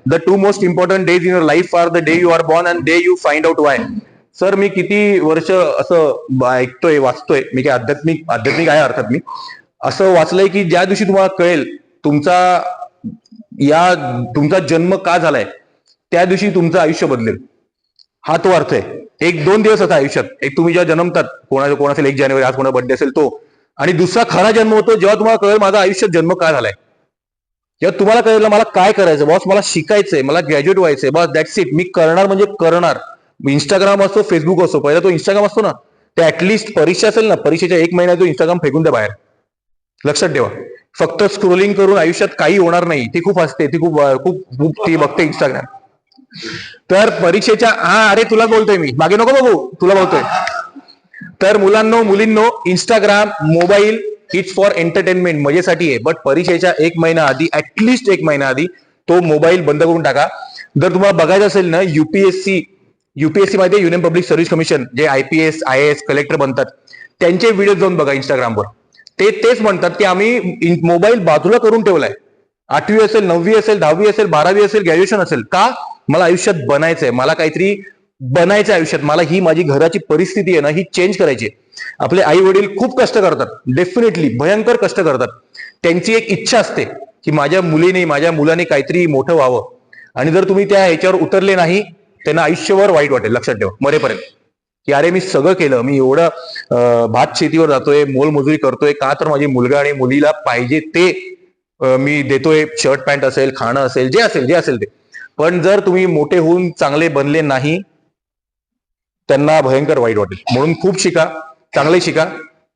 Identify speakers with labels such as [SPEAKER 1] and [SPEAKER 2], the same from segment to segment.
[SPEAKER 1] The two most important days in your life are the day you are born and day you find out why. Sir मी किती वर्ष असं ऐकतोय वाचतोय, मी काय आध्यात्मिक आहे अर्थात, मी असं वाचलंय की ज्या दिवशी तुम्हाला कळेल तुमचा जन्म का झालाय, त्या दिवशी तुमचं आयुष्य बदलेल. हा तो अर्थ आहे. 1-2 दिवस असा आयुष्यात, एक तुम्ही जेव्हा जन्मतात, कोण असेल 1 जानेवारी, आज कोणा बर्थडे असेल तो, आणि दुसरा खरा जन्म होतो जेव्हा तुम्हाला कळेल माझा आयुष्यात जन्म का झालाय. जेव्हा तुम्हाला कळेल मला काय करायचं, बॉस मला शिकायचंय, मला ग्रॅज्युएट व्हायचंय, बॉस दॅट्स इट, मी करणार म्हणजे करणार. इंस्टाग्राम असो, फेसबुक असो, पहिला तो इंस्टाग्राम असतो ना, ते ऍटलिस्ट परीक्षा असेल ना, परीक्षेच्या 1 महिन्यात तो इंस्टाग्राम फेकून द्या बाहेर. लक्षात ठेवा, फक्त स्क्रोलिंग करून आयुष्यात काही होणार नाही. ती खूप असते, ती खूप खूप खूप ती बघते इंस्टाग्राम. तर परीक्षेच्या, अरे तुला बोलतोय मी, मागे नको बघू, तुला बोलतोय. तर मुलींनो, Instagram, mobile it's for entertainment, मजेसाठी आहे. बट परीक्षेच्या 1 महिना आधी, ऍटलिस्ट 1 महिना आधी तो मोबाईल बंद करून टाका. जर तुम्हाला बघायचं असेल ना, युपीएससी मध्ये युनियन पब्लिक सर्व्हिस कमिशन, जे IPS IAS कलेक्टर बनतात, त्यांचे व्हिडिओ जाऊन बघा इंस्टाग्रामवर. तेच म्हणतात की आम्ही मोबाईल बाजूला करून ठेवलाय. 8वी असेल, 9वी असेल, 10वी असेल, 12वी असेल, ग्रॅज्युएशन असेल, का? मला आयुष्यात बनायचंय, मला काहीतरी बनायचं आयुष्यात, मला ही माझी घराची परिस्थिती आहे ना, ही चेंज करायची. आपले आई वडील खूप कष्ट करतात, डेफिनेटली भयंकर कष्ट करतात. त्यांची एक इच्छा असते की माझ्या मुलीने, माझ्या मुलाने काहीतरी मोठं व्हावं, आणि जर तुम्ही त्या ह्याच्यावर उतरले नाही, त्यांना आयुष्यभर वाईट वाटेल. लक्षात ठेवा, मरेपर्यंत, की अरे मी सगळं केलं, मी एवढं भात शेतीवर जातोय, मोलमजुरी करतोय, का तर माझी मुलगा आणि मुलीला पाहिजे ते मी देतोय, शर्ट पॅन्ट असेल, खाणं असेल, जे असेल ते. पण जर तुम्ही मोठे होऊन चांगले बनले नाही, त्यांना भयंकर वाईट वाटेल. म्हणून खूप शिका, चांगले शिका.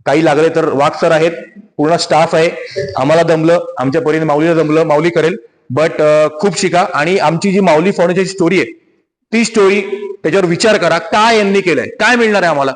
[SPEAKER 1] काही लागले तर वाघ सर आहेत, पूर्ण स्टाफ आहे. आम्हाला जमलं, आमच्या परीने माऊलीला जमलं, माऊली करेल. बट खूप शिका. आणि आमची जी माऊली फाउंडेशनची स्टोरी आहे, ती स्टोरी त्याच्यावर विचार करा, काय यांनी केलंय, काय मिळणार आहे आम्हाला.